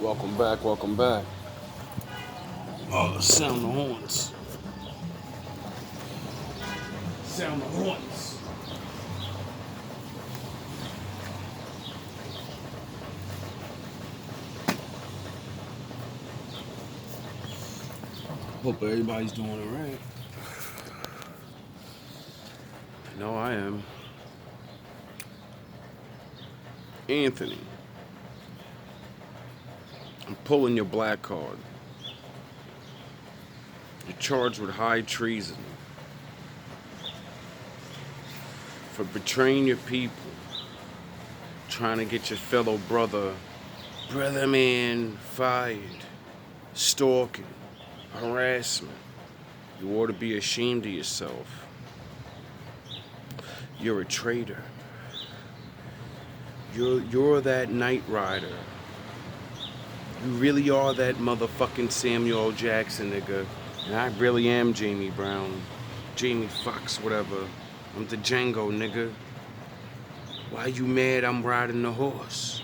Welcome back, welcome back. Oh, sound the horns. Sound the horns. Hope everybody's doing alright. I know I am. Anthony, I'm pulling your black card. You're charged with high treason for betraying your people, trying to get your fellow brother man, fired, stalking, harassment. You ought to be ashamed of yourself. You're a traitor. You're that Knight Rider. You really are that motherfucking Samuel L. Jackson, nigga. And I really am Jamie Brown. Jamie Foxx, whatever. I'm the Django, nigga. Why you mad I'm riding the horse?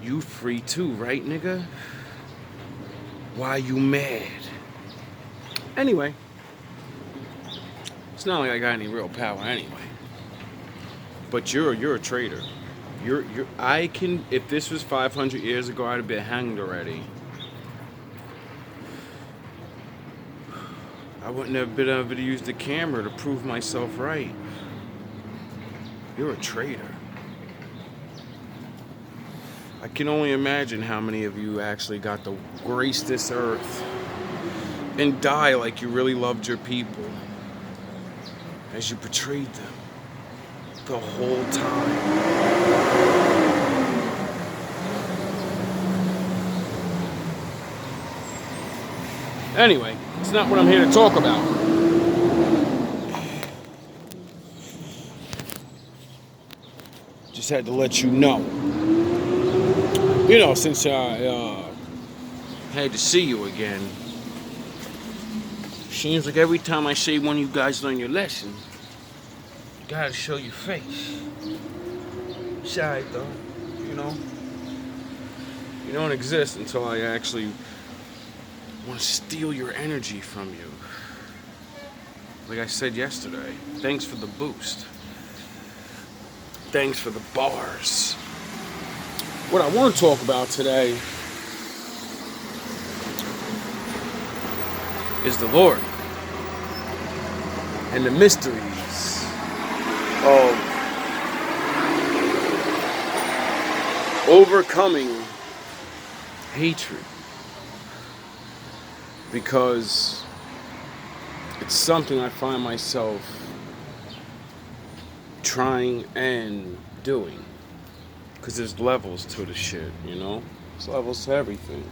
You free too, right, nigga? Why you mad? Anyway. It's not like I got any real power anyway. But you're a traitor. If this was 500 years ago, I'd have been hanged already. I wouldn't have been able to use the camera to prove myself right. You're a traitor. I can only imagine how many of you actually got to grace this earth and die like you really loved your people as you betrayed them the whole time. Anyway, it's not what I'm here to talk about. Just had to let you know. You know, since I had to see you again, seems like every time I say one of you guys learn your lesson, you gotta show your face. Shy though, you know. You don't exist until I actually want to steal your energy from you. Like I said yesterday, thanks for the boost. Thanks for the bars. What I want to talk about today is the Lord and the mysteries of overcoming hatred. Because it's something I find myself trying and doing. Because there's levels to the shit, you know? There's levels to everything.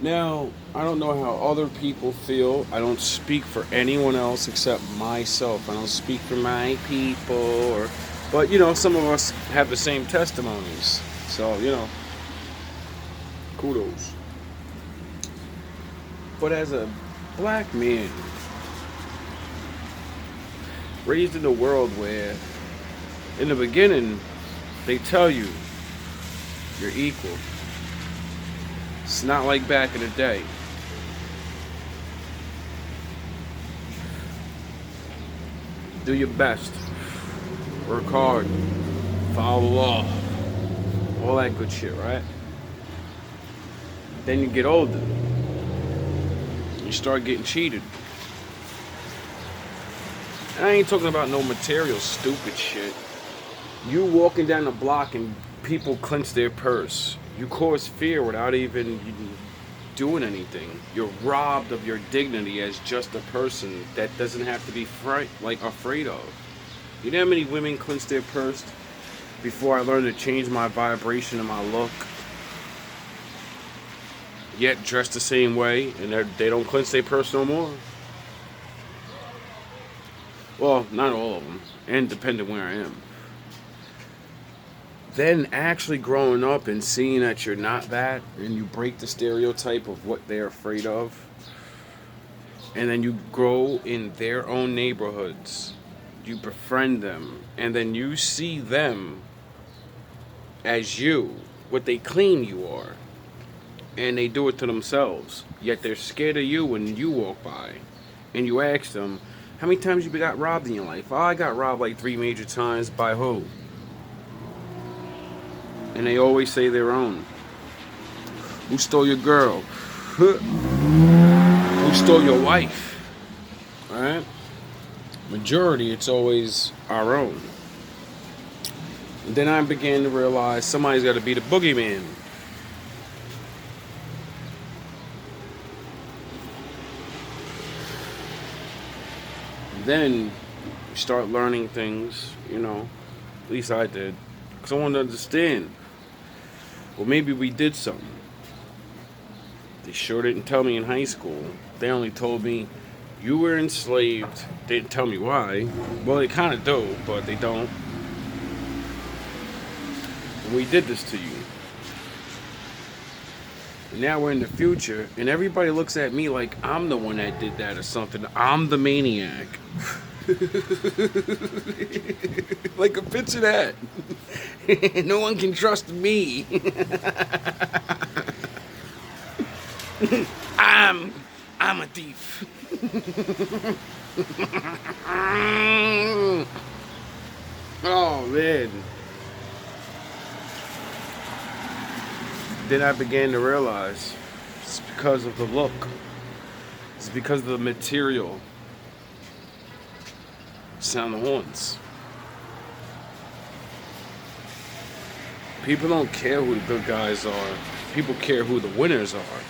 Now, I don't know how other people feel. I don't speak for anyone else except myself. I don't speak for my people, but you know, some of us have the same testimonies. So, you know, kudos. But as a black man, raised in a world where, in the beginning, they tell you you're equal. It's not like back in the day. Do your best. Work hard. Follow the law. All that good shit, right? Then you get older. You start getting cheated. And I ain't talking about no material stupid shit. You walking down the block and people clench their purse. You cause fear without even doing anything. You're robbed of your dignity as just a person that doesn't have to be afraid of. You know how many women clench their purse before I learned to change my vibration and my look? Yet dressed the same way, and they don't clench their purse no more. Well, not all of them, and depending where I am. Then actually growing up and seeing that you're not that, and you break the stereotype of what they're afraid of, and then you grow in their own neighborhoods, you befriend them, and then you see them as you, what they claim you are. And they do it to themselves. Yet they're scared of you when you walk by. And you ask them, how many times you got robbed in your life? Oh, I got robbed like 3 major times. By who? And they always say their own. Who stole your girl? Who stole your wife? Alright? Majority, it's always our own. And then I began to realize somebody's got to be the boogeyman. Then you start learning things, you know, at least I did, because I wanted to understand. Well, maybe we did something. They sure didn't tell me in high school. They only told me you were enslaved. They didn't tell me why. Well, they kind of do, but they don't. And we did this to you. And now we're in the future, and everybody looks at me like I'm the one that did that or something. I'm the maniac. Like a picture of that. No one can trust me. I'm a thief. Oh man. Then I began to realize it's because of the look. It's because of the material. Sound the horns. People don't care who the good guys are. People care who the winners are.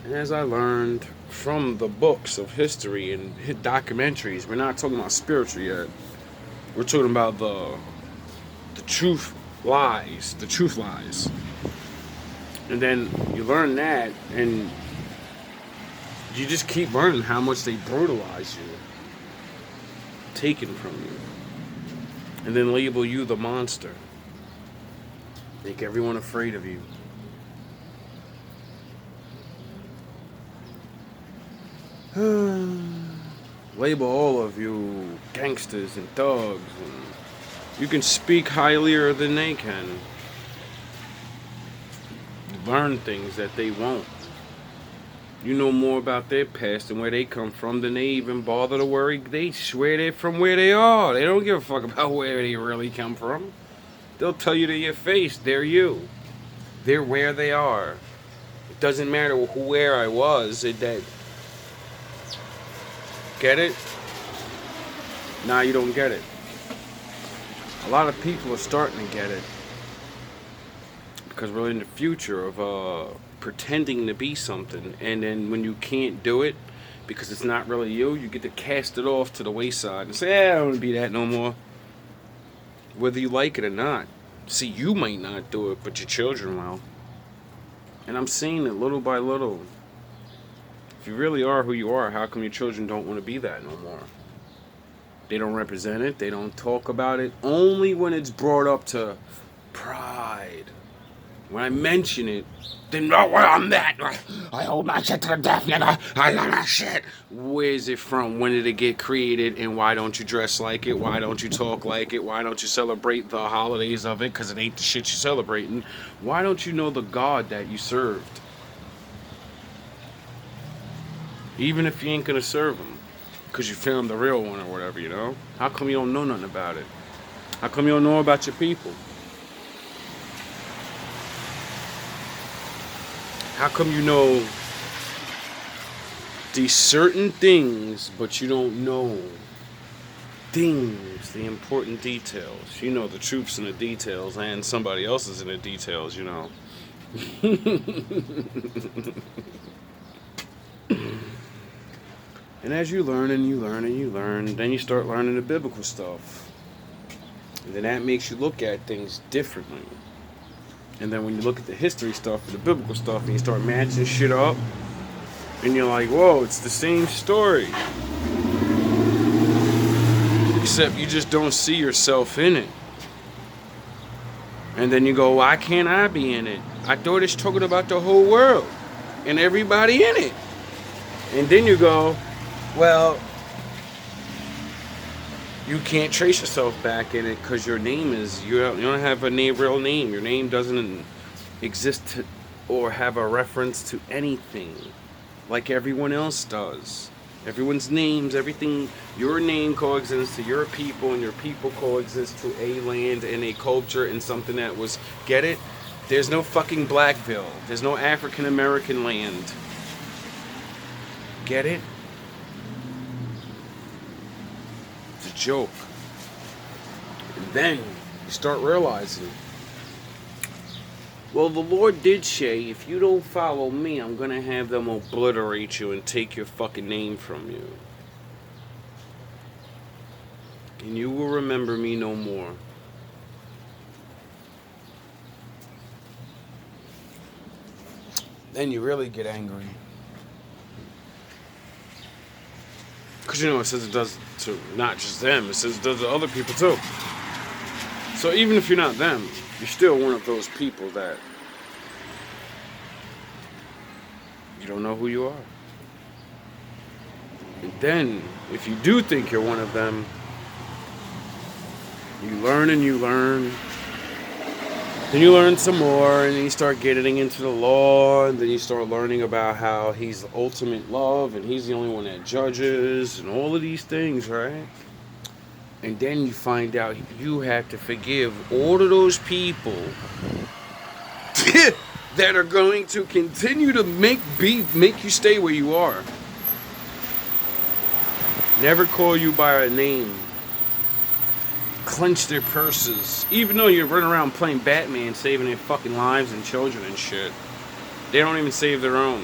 And as I learned from the books of history and documentaries, we're not talking about spiritual yet. We're talking about the truth lies. The truth lies. And then you learn that, and you just keep learning how much they brutalize you. Taken from you. And then label you the monster. Make everyone afraid of you. Label all of you gangsters and thugs, and you can speak highlier than they can. Learn things that they won't. You know more about their past and where they come from than they even bother to worry. They swear they're from where they are. They don't give a fuck about where they really come from. They'll tell you to your face, they're you. They're where they are. It doesn't matter where I was. Get it? Nah, you don't get it. A lot of people are starting to get it. Because we're in the future of pretending to be something. And then when you can't do it, because it's not really you, you get to cast it off to the wayside and say, I don't want to be that no more. Whether you like it or not. See, you might not do it, but your children will. And I'm seeing it little by little. If you really are who you are, how come your children don't want to be that no more? They don't represent it. They don't talk about it. Only when it's brought up to pride. When I mention it, then, oh, well, I'm that. I hold my shit to the death, nigga. I love that shit. Where's it from? When did it get created? And why don't you dress like it? Why don't you talk like it? Why don't you celebrate the holidays of it? Because it ain't the shit you're celebrating. Why don't you know the God that you served? Even if you ain't gonna serve him, because you found the real one or whatever, you know? How come you don't know nothing about it? How come you don't know about your people? How come you know these certain things, but you don't know things, the important details? You know the truths in the details, and somebody else is in the details, you know. And as you learn and you learn and you learn, then you start learning the biblical stuff. And then that makes you look at things differently. And then when you look at the history stuff and the biblical stuff and you start matching shit up, and you're like, whoa, it's the same story. Except you just don't see yourself in it. And then you go, why can't I be in it? I thought it's talking about the whole world and everybody in it. And then you go, well, You can't trace yourself back in it because your name is, you don't have a real name. Your name doesn't exist or have a reference to anything like everyone else does. Everyone's names, everything, your name coexists to your people, and your people coexist to a land and a culture and something that was, get it? There's no fucking Blackville. There's no African American land. Get it? It's a joke. And then you start realizing, well, the Lord did say, if you don't follow me, I'm going to have them obliterate you and take your fucking name from you. And you will remember me no more. Then you really get angry. Because, it says it does to not just them. It says it does to other people, too. So even if you're not them, you're still one of those people that you don't know who you are. And then, if you do think you're one of them, you learn and you learn. Then you learn some more, and then you start getting into the law, and then you start learning about how he's the ultimate love, and he's the only one that judges, and all of these things, right? And then you find out you have to forgive all of those people that are going to continue to make you stay where you are. Never call you by a name. Clench their purses. Even though you're running around playing Batman, saving their fucking lives and children and shit. They don't even save their own.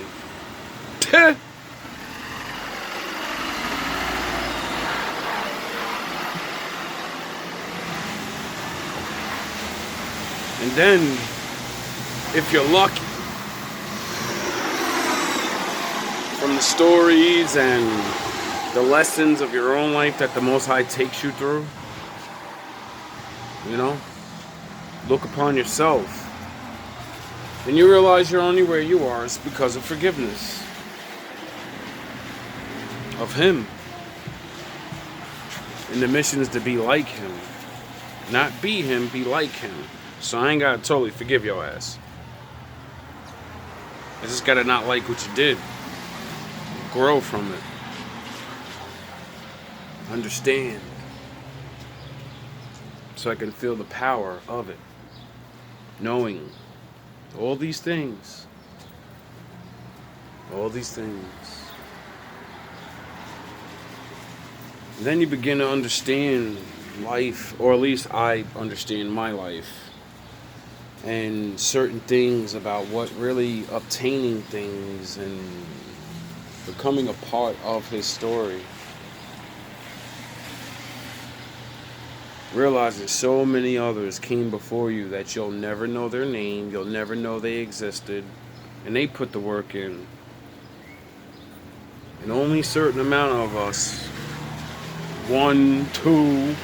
And then, if you're lucky, from the stories and the lessons of your own life that the Most High takes you through, look upon yourself. And you realize you're only where you are is because of forgiveness of Him. And the mission is to be like Him. Not be Him, be like Him. So I ain't gotta totally forgive your ass. I just gotta not like what you did. Grow from it. Understand. So I can feel the power of it. Knowing all these things. All these things. And then you begin to understand life, or at least I understand my life. And certain things about what really obtaining things and becoming a part of His story. Realize that so many others came before you that you'll never know their name, you'll never know they existed, and they put the work in. And only a certain amount of us, 1, 2,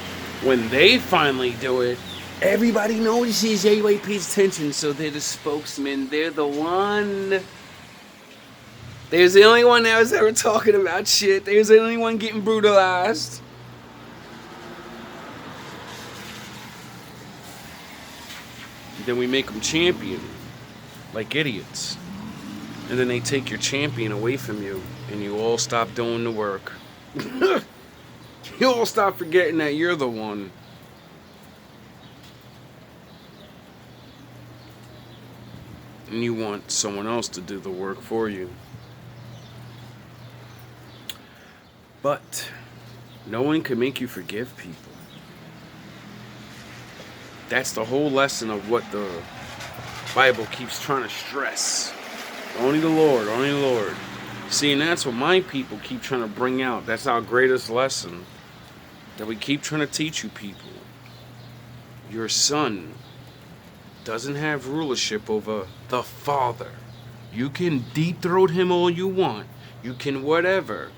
when they finally do it, everybody notices, everybody pays attention, so they're the spokesman, they're the one. There's the only one that was ever talking about shit, there's the only one getting brutalized. Then we make them champion, like idiots. And then they take your champion away from you, and you all stop doing the work. You all stop forgetting that you're the one. And you want someone else to do the work for you. But no one can make you forgive people. That's the whole lesson of what the Bible keeps trying to stress. Only the Lord, only the Lord. See, and that's what my people keep trying to bring out. That's our greatest lesson that we keep trying to teach you people. Your son doesn't have rulership over the Father. You can dethrone him all you want. You can whatever.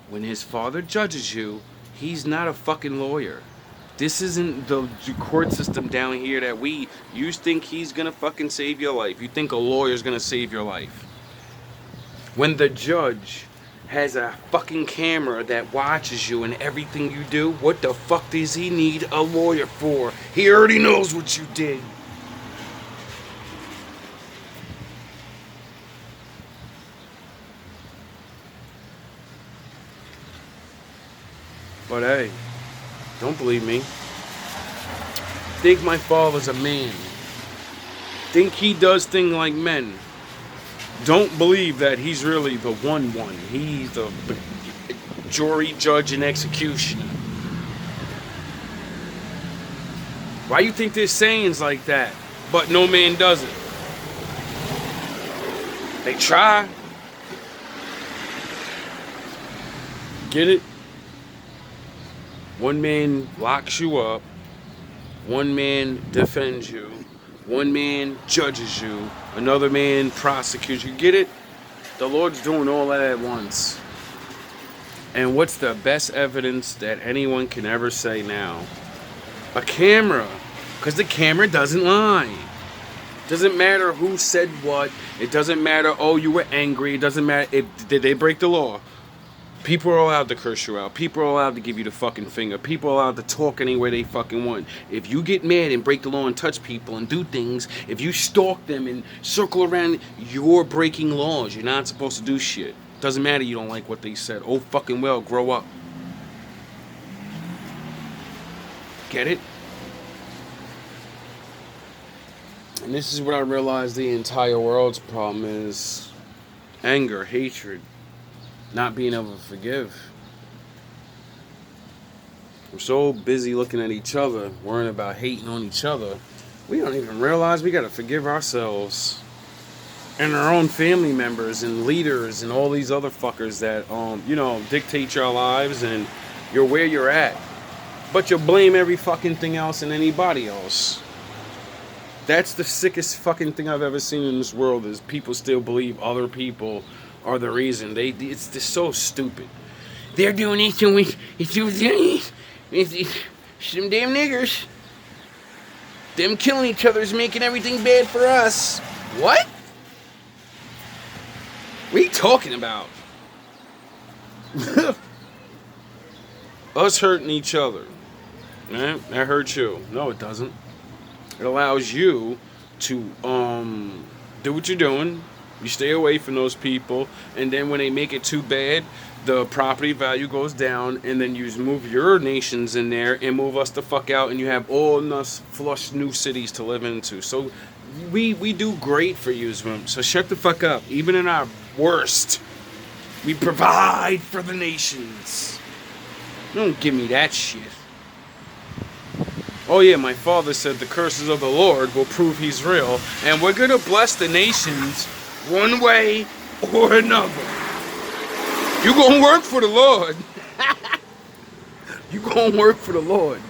When his Father judges you, he's not a fucking lawyer. This isn't the court system down here that you think he's gonna fucking save your life. You think a lawyer's gonna save your life. When the judge has a fucking camera that watches you and everything you do, what the fuck does he need a lawyer for? He already knows what you did. But hey, don't believe me. Think my father's a man. Think he does things like men. Don't believe that he's really the one. He's the jury, judge, and executioner. Why you think there's sayings like that, but no man does it? They try. Get it? One man locks you up. One man defends you. One man judges you. Another man prosecutes you. Get it? The Lord's doing all that at once. And what's the best evidence that anyone can ever say now? A camera. Because the camera doesn't lie. Doesn't matter who said what. It doesn't matter, oh, you were angry. It doesn't matter. Did they break the law? People are allowed to curse you out. People are allowed to give you the fucking finger. People are allowed to talk any way they fucking want. If you get mad and break the law and touch people and do things, if you stalk them and circle around, you're breaking laws. You're not supposed to do shit. Doesn't matter you don't like what they said. Oh, fucking well, grow up. Get it? And this is what I realized the entire world's problem is: anger, hatred. Not being able to forgive. We're so busy looking at each other, worrying about hating on each other, we don't even realize we gotta forgive ourselves and our own family members and leaders and all these other fuckers that dictate your lives and you're where you're at. But you blame every fucking thing else and anybody else. That's the sickest fucking thing I've ever seen in this world, is people still believe other people are the reason. It's just so stupid. They're doing it, so it's some damn niggers. Them killing each other is making everything bad for us. What? What are you talking about? Us hurting each other. That hurts you. No, it doesn't. It allows you to do what you're doing. You stay away from those people, and then when they make it too bad, the property value goes down, and then you move your nations in there and move us the fuck out, and you have all nice, flush new cities to live into. So we do great for you, so shut the fuck up. Even in our worst, we provide for the nations. Don't give me that shit. Oh yeah, my father said the curses of the Lord will prove he's real, and we're gonna bless the nations one way or another. You gonna work for the Lord. You gonna work for the Lord.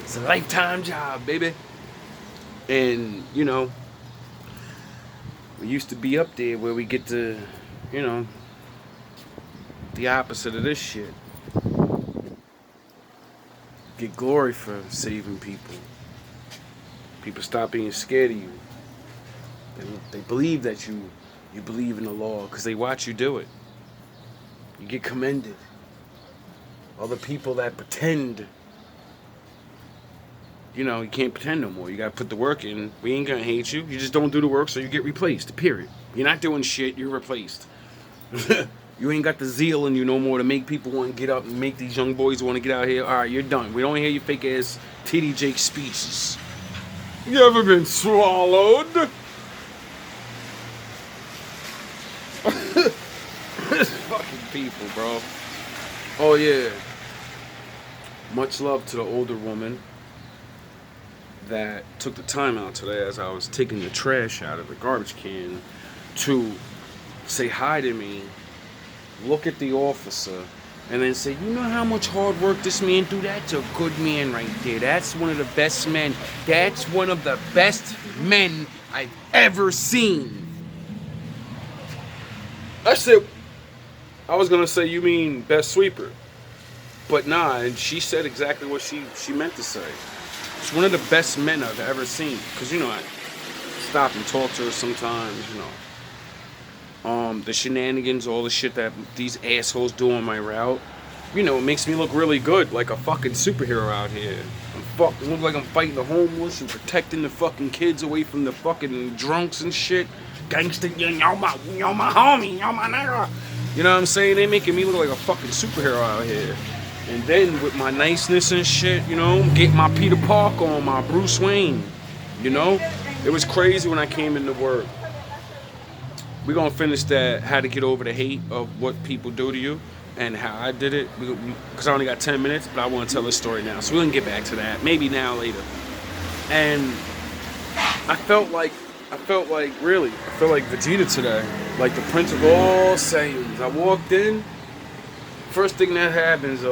It's a lifetime job, baby. And, we used to be up there where we get to, the opposite of this shit. Get glory for saving people. People stop being scared of you. They believe that you believe in the law because they watch you do it. You get commended. Other people that pretend, you can't pretend no more. You gotta put the work in. We ain't gonna hate you. You just don't do the work, so you get replaced. Period. You're not doing shit, you're replaced. You ain't got the zeal in you no more to make people want to get up and make these young boys want to get out here. Alright, you're done. We don't hear your fake ass TD Jake speeches. You ever been swallowed? Fucking people, bro. Oh yeah. Much love to the older woman that took the time out today as I was taking the trash out of the garbage can to say hi to me, look at the officer, and then say, you know how much hard work this man do? That's a good man right there. That's one of the best men. That's one of the best men I've ever seen. I said, I was going to say, you mean best sweeper. But nah, and she said exactly what she meant to say. It's one of the best men I've ever seen. Because, I stop and talk to her sometimes, The shenanigans, all the shit that these assholes do on my route, you know, it makes me look really good, like a fucking superhero out here. Look like I'm fighting the homeless and protecting the fucking kids away from the fucking drunks and shit. Gangsta, y'all my homie, y'all my nigga. You know what I'm saying? They making me look like a fucking superhero out here. And then with my niceness and shit, you know, get my Peter Parker on, my Bruce Wayne. You know, it was crazy when I came into work. We're gonna finish that, how to get over the hate of what people do to you and how I did it, because I only got 10 minutes, but I want to tell this story now, so we're gonna get back to that, maybe now, later. And I felt like Vegeta today, like the Prince of all Saiyans. I walked in, first thing that happens,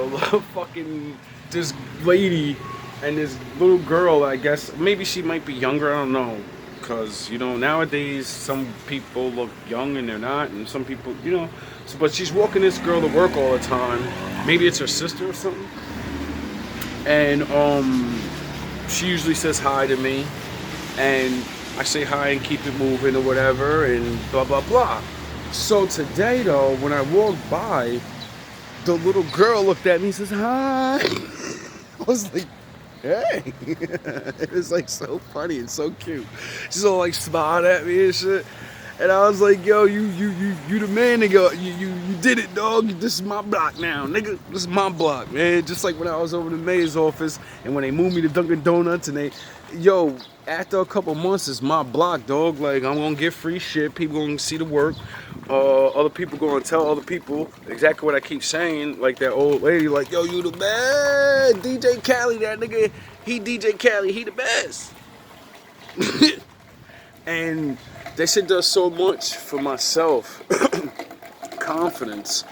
this lady and this little girl, I guess, maybe she might be younger, I don't know. Because, you know, nowadays some people look young and they're not, and some people, you know, but she's walking this girl to work all the time. Maybe it's her sister or something. And she usually says hi to me, and I say hi and keep it moving or whatever, and blah blah blah. So today though, when I walked by, the little girl looked at me and says hi. I was like, hey. It was like so funny and so cute. She's all like smiled at me and shit. And I was like, yo, you the man, nigga. You did it, dog. This is my block now, nigga. This is my block, man. Just like when I was over the mayor's office and when they moved me to Dunkin' Donuts and after a couple months, it's my block, dog. Like, I'm gonna get free shit. People gonna see the work. Other people gonna tell other people exactly what I keep saying. Like that old lady, like, yo, you the best. DJ Khaled, that nigga, he DJ Khaled, he the best. And that shit does so much for myself. Confidence.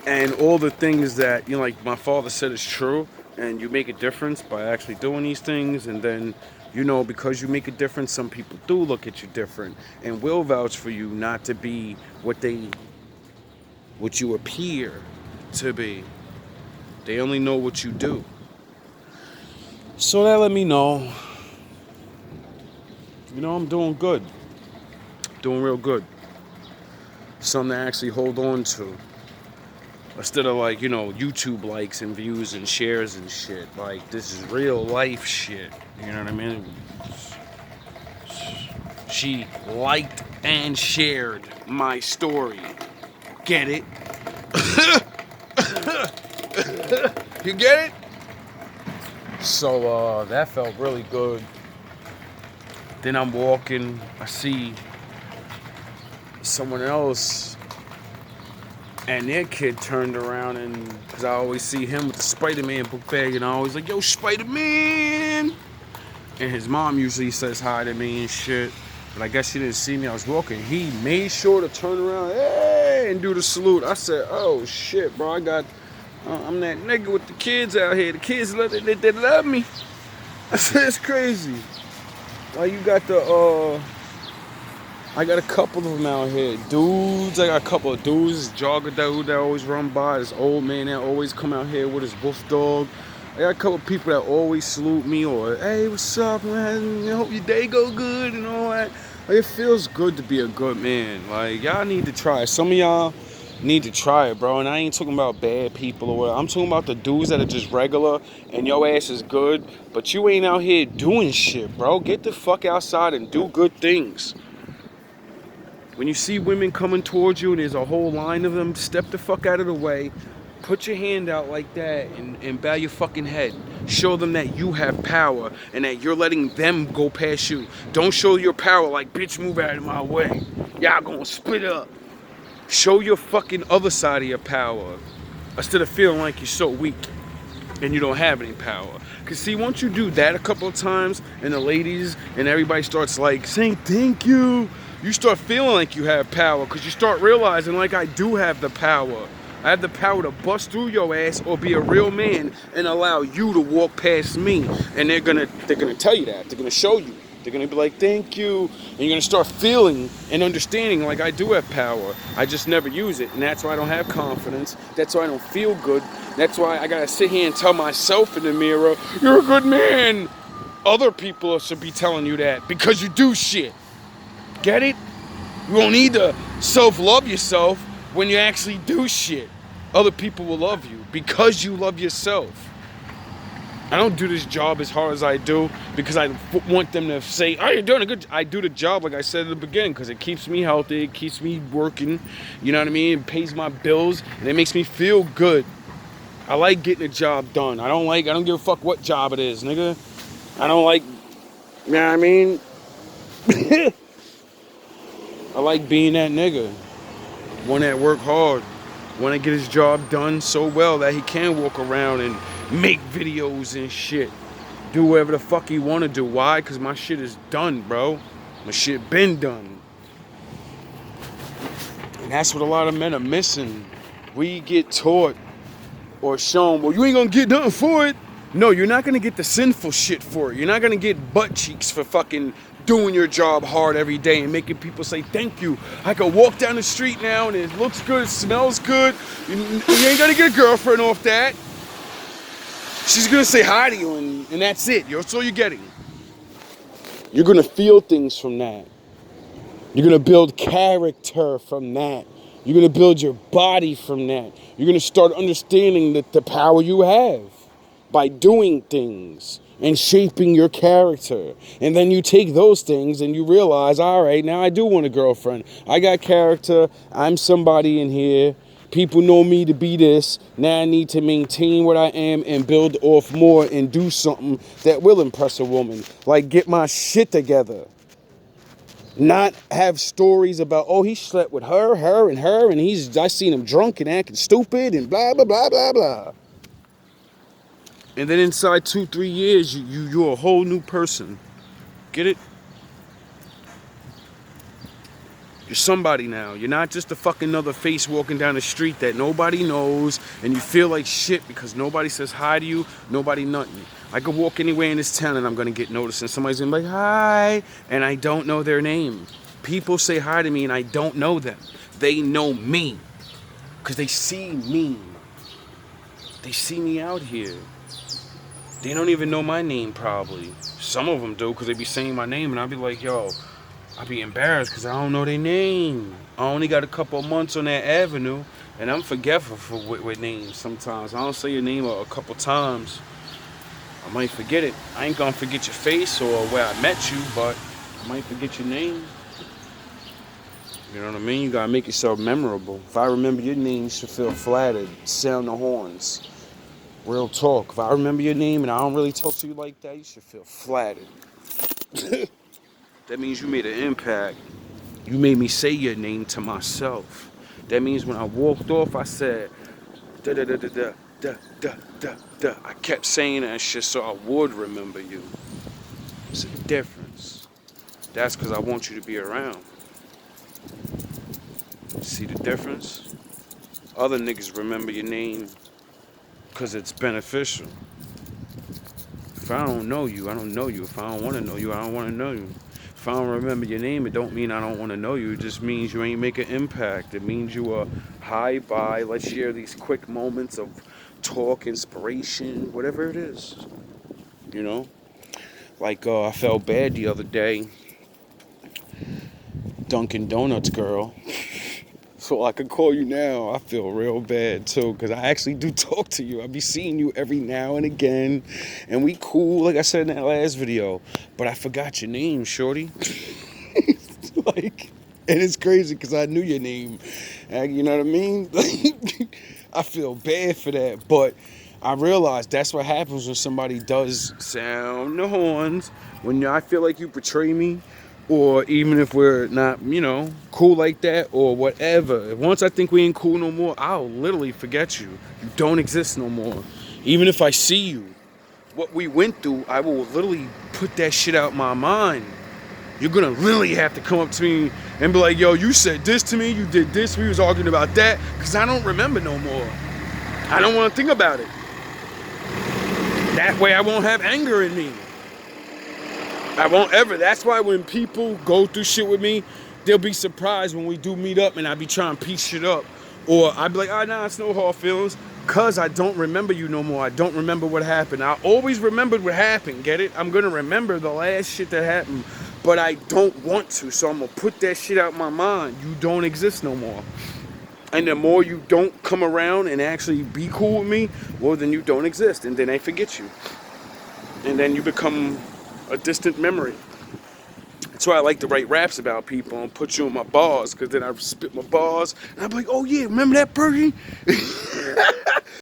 And all the things that, you know, like my father said is true. And you make a difference by actually doing these things. And then, you know, because you make a difference, some people do look at you different and will vouch for you not to be what you appear to be. They only know what you do. So that let me know, you know, I'm doing good. Doing real good. Something to actually hold on to. Instead of like, you know, YouTube likes and views and shares and shit. Like, this is real life shit. You know what I mean? She liked and shared my story. Get it? You get it? So, that felt really good. Then I'm walking, I see someone else, and their kid turned around, and because I always see him with the Spider-Man book bag, and I always like, yo, Spider-Man! And his mom usually says hi to me and shit, but I guess she didn't see me, I was walking. He made sure to turn around, hey, and do the salute. I said, oh shit, bro, I'm that nigga with the kids out here. The kids, they love me. I said, it's crazy. You got I got a couple of them out here. Dudes, I got a couple of dudes. This jogger dude that always run by. This old man that always come out here with his wolf dog. I got a couple of people that always salute me or, hey, what's up, man? I hope your day go good and all that. Like, it feels good to be a good man. Like, y'all need to try it. Some of y'all need to try it, bro. And I ain't talking about bad people or whatever. I'm talking about the dudes that are just regular and your ass is good, but you ain't out here doing shit, bro. Get the fuck outside and do good things. When you see women coming towards you and there's a whole line of them, step the fuck out of the way. Put your hand out like that and bow your fucking head. Show them that you have power and that you're letting them go past you. Don't show your power like, bitch, move out of my way. Y'all gonna split up. Show your fucking other side of your power. Instead of feeling like you're so weak and you don't have any power. Because see, once you do that a couple of times and the ladies and everybody starts like saying thank you, you start feeling like you have power because you start realizing like I do have the power. I have the power to bust through your ass or be a real man and allow you to walk past me. And they're gonna tell you that. They're gonna show you. They're gonna be like, thank you. And you're gonna start feeling and understanding like I do have power. I just never use it. And that's why I don't have confidence. That's why I don't feel good. That's why I gotta sit here and tell myself in the mirror, you're a good man. Other people should be telling you that because you do shit. Get it? You don't need to Self-love yourself when you actually do shit. Other people will love you because you love yourself. I don't do this job as hard as I do because I want them to say, oh, you're doing a good job. I do the job, like I said at the beginning, because it keeps me healthy, it keeps me working, you know what I mean? It pays my bills, and it makes me feel good. I like getting a job done. I don't give a fuck what job it is, nigga. I don't like, you know what I mean? I like being that nigga. One that work hard. One that get his job done so well that he can walk around and make videos and shit. Do whatever the fuck he want to do. Why? Because my shit is done, bro. My shit been done. And that's what a lot of men are missing. We get taught or shown, well, you ain't gonna get nothing for it. No, you're not gonna get the sinful shit for it. You're not gonna get butt cheeks for fucking doing your job hard every day and making people say thank you. I can walk down the street now and it looks good, it smells good. You ain't gonna get a girlfriend off that. She's gonna say hi to you and that's it. That's all you're getting. You're gonna feel things from that. You're gonna build character from that. You're gonna build your body from that. You're gonna start understanding the power you have by doing things and shaping your character. And then you take those things and you realize, all right, now I do want a girlfriend. I got character. I'm somebody in here. People know me to be this. Now I need to maintain what I am and build off more and do something that will impress a woman. Like get my shit together. Not have stories about, oh, he slept with her, and I seen him drunk and acting stupid and blah, blah, blah, blah, blah. And then inside 2-3 years, you're a whole new person. Get it? You're somebody now. You're not just a fucking another face walking down the street that nobody knows and you feel like shit because nobody says hi to you, nobody nothing. I could walk anywhere in this town and I'm gonna get noticed and somebody's gonna be like, hi, and I don't know their name. People say hi to me and I don't know them. They know me because they see me. They see me out here. They don't even know my name probably. Some of them do because they be saying my name and I'll be like, yo, I'll be embarrassed because I don't know their name. I only got a couple of months on that avenue and I'm forgetful with names sometimes. I don't say your name a couple times. I might forget it. I ain't gonna forget your face or where I met you, but I might forget your name. You know what I mean? You gotta make yourself memorable. If I remember your name, you should feel flattered. Sound the horns. Real talk. If I remember your name and I don't really talk to you like that, you should feel flattered. That means you made an impact. You made me say your name to myself. That means when I walked off, I said, da da da da da da da da da. I kept saying that shit so I would remember you. It's a difference. That's because I want you to be around. See the difference? Other niggas remember your name because it's beneficial. If I don't know you, I don't know you. If I don't want to know you, I don't want to know you. If I don't remember your name, it don't mean I don't want to know you. It just means you ain't make an impact. It means you are hi, bye. Let's share these quick moments of talk, inspiration, whatever it is. You know? Like, I felt bad the other day. Dunkin' Donuts girl. So I can call you now. I feel real bad too, because I actually do talk to you. I be seeing you every now and again, and we cool, like I said in that last video. But I forgot your name, shorty. Like, and it's crazy because I knew your name. You know what I mean? I feel bad for that, but I realize that's what happens when somebody does sound the horns. When I feel like you betray me, or even if we're not, cool like that or whatever. Once I think we ain't cool no more, I'll literally forget you. You don't exist no more. Even if I see you, what we went through, I will literally put that shit out my mind. You're gonna literally have to come up to me and be like, yo, you said this to me, you did this, we was arguing about that, because I don't remember no more. I don't want to think about it. That way I won't have anger in me. I won't ever. That's why when people go through shit with me, they'll be surprised when we do meet up and I be trying to piece shit up. Or I be like, nah, it's no hard feelings. Because I don't remember you no more. I don't remember what happened. I always remembered what happened, get it? I'm going to remember the last shit that happened. but I don't want to, so I'm gonna put that shit out my mind. You don't exist no more. And the more you don't come around and actually be cool with me, well, then you don't exist, and then I forget you. And then you become a distant memory. That's why I like to write raps about people and put you in my bars, because then I spit my bars, and I'm like, oh yeah, remember that person?